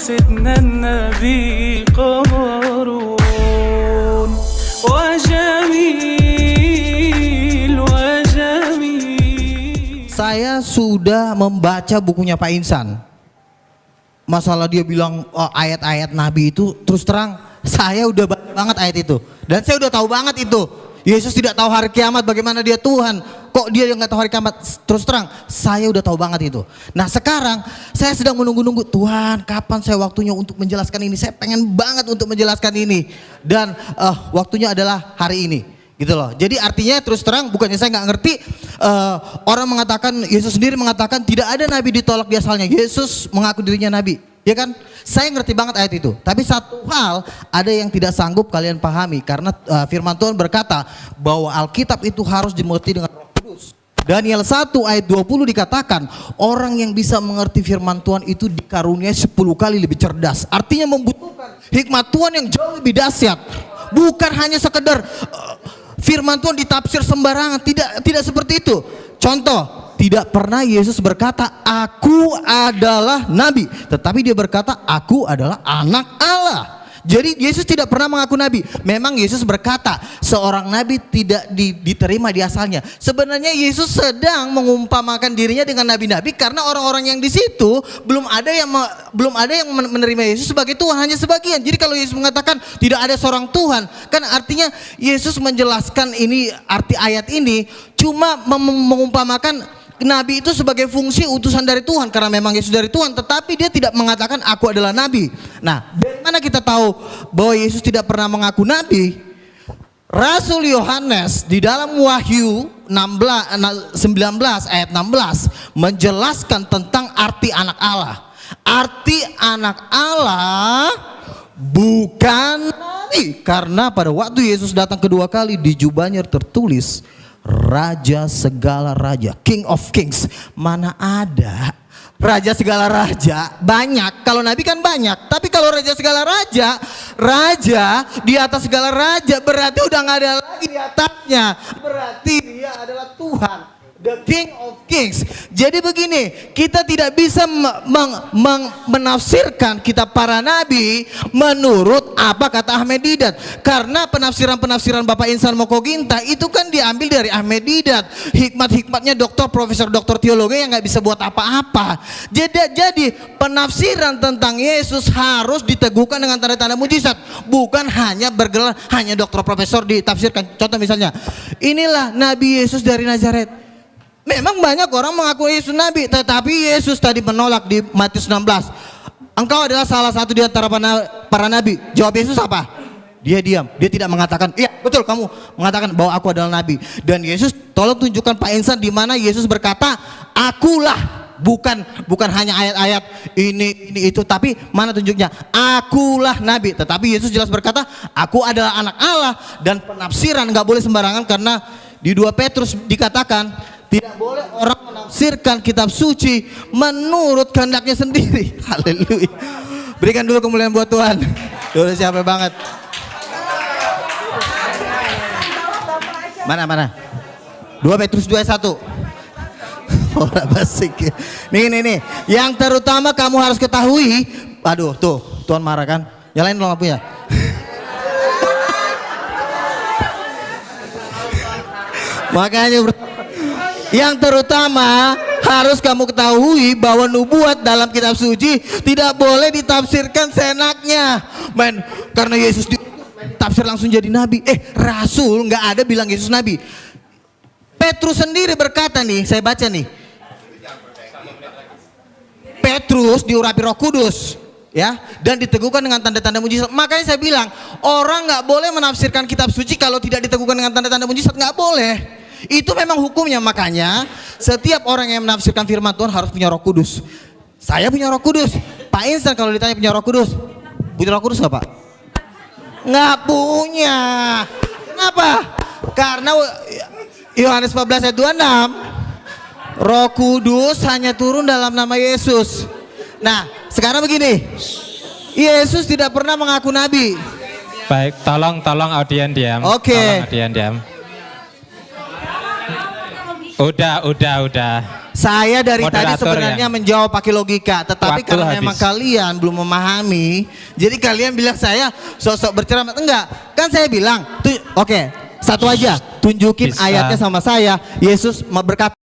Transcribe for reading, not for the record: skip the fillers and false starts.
سيدنا النبي قارون وجميل وجميل. Saya sudah membaca bukunya Pak Insan. Masalah dia bilang ayat-ayat Nabi itu, terus terang saya udah baca banget ayat itu. Dan saya udah tahu banget itu. Yesus tidak tahu hari kiamat, bagaimana dia Tuhan. Kok dia yang gak tahu hari kiamat? Terus terang saya udah tahu banget itu. Nah sekarang saya sedang menunggu-nunggu, Tuhan kapan saya waktunya untuk menjelaskan ini. Saya pengen banget untuk menjelaskan ini. Dan waktunya adalah hari ini. Gitu loh. Jadi artinya terus terang bukannya saya nggak ngerti, orang mengatakan, Yesus sendiri mengatakan tidak ada nabi ditolak di asalnya. Yesus mengaku dirinya nabi, ya kan? Saya ngerti banget ayat itu. Tapi satu hal ada yang tidak sanggup kalian pahami, karena firman Tuhan berkata bahwa Alkitab itu harus dimengerti dengan Roh Kudus. Daniel 1 ayat 20 dikatakan orang yang bisa mengerti firman Tuhan itu dikaruniai 10 kali lebih cerdas. Artinya membutuhkan hikmat Tuhan yang jauh lebih dahsyat. Bukan hanya sekedar firman Tuhan ditafsir sembarangan, tidak seperti itu. Contoh, tidak pernah Yesus berkata aku adalah nabi, tetapi dia berkata aku adalah anak Allah. Jadi Yesus tidak pernah mengaku nabi. Memang Yesus berkata seorang nabi tidak diterima di asalnya. Sebenarnya Yesus sedang mengumpamakan dirinya dengan nabi-nabi karena orang-orang yang di situ belum ada yang menerima Yesus sebagai Tuhan, hanya sebagian. Jadi kalau Yesus mengatakan tidak ada seorang Tuhan, kan artinya Yesus menjelaskan ini, arti ayat ini cuma mengumpamakan nabi itu sebagai fungsi utusan dari Tuhan, karena memang Yesus dari Tuhan, tetapi dia tidak mengatakan aku adalah nabi. Nah, dari mana kita tahu bahwa Yesus tidak pernah mengaku nabi? Rasul Yohanes di dalam Wahyu 19 ayat 16 menjelaskan tentang arti anak Allah. Arti anak Allah bukan nabi, karena pada waktu Yesus datang kedua kali di jubahnya tertulis Raja segala raja, King of Kings. Mana ada raja segala raja? Banyak, kalau nabi kan banyak. Tapi kalau raja segala raja, raja di atas segala raja, berarti udah gak ada lagi di atasnya. Berarti dia adalah Tuhan, the King of Kings. Jadi begini, kita tidak bisa menafsirkan kitab para nabi menurut apa kata Ahmed Didat, karena penafsiran Bapak Insan Mokoginta itu kan diambil dari Ahmed Didat. Hikmat-hikmatnya doktor, profesor, doktor teologi yang nggak bisa buat apa-apa. Jadi penafsiran tentang Yesus harus diteguhkan dengan tanda-tanda mujizat, bukan hanya bergelar hanya doktor profesor ditafsirkan. Contoh misalnya, inilah Nabi Yesus dari Nazaret. Memang banyak orang mengaku Yesus nabi, tetapi Yesus tadi menolak di Matius 16. Engkau adalah salah satu di antara para nabi. Jawab Yesus apa? Dia diam, dia tidak mengatakan, iya betul kamu mengatakan bahwa aku adalah nabi. Dan Yesus, tolong tunjukkan Pak Insan di mana Yesus berkata, akulah, bukan hanya ayat-ayat ini itu, tapi mana tunjuknya? Akulah nabi. Tetapi Yesus jelas berkata, aku adalah anak Allah. Dan penafsiran nggak boleh sembarangan, karena di 2 Petrus dikatakan tidak boleh orang menafsirkan kitab suci menurut kehendaknya sendiri. Haleluya. Berikan dulu kemuliaan buat Tuhan. Udah siapa banget. Mana? 2 Petrus 2:1. Orang basik. Nih. Yang terutama kamu harus ketahui. Aduh, tuh, Tuhan marah kan? Nyalain dong lampunya. Makanya yang terutama harus kamu ketahui bahwa nubuat dalam kitab suci tidak boleh ditafsirkan seenaknya. Men, karena Yesus ditafsir langsung jadi nabi. Rasul nggak ada bilang Yesus nabi. Petrus sendiri berkata nih, saya baca nih. Petrus diurapi Roh Kudus, ya, dan diteguhkan dengan tanda-tanda mujizat. Makanya saya bilang orang nggak boleh menafsirkan kitab suci kalau tidak diteguhkan dengan tanda-tanda mujizat, nggak boleh. Itu memang hukumnya. Makanya setiap orang yang menafsirkan firman Tuhan harus punya Roh Kudus. Saya punya Roh Kudus. Pak Insan kalau ditanya punya Roh Kudus, punya Roh Kudus nggak Pak? Nggak punya. Kenapa? Karena Yohanes 14 ayat 26, Roh Kudus hanya turun dalam nama Yesus. Nah sekarang begini, Yesus tidak pernah mengaku nabi. Baik, tolong audien diam. Oke. Tolong audien diam. Udah. Saya dari tadi Moderator sebenarnya ya? menjawab pakai logika, tetapi Waktu karena habis. memang kalian belum memahami, jadi kalian bilang saya sosok berceramah. Enggak, kan saya bilang, oke, satu aja, tunjukin Bisa. ayatnya sama saya. Yesus berkata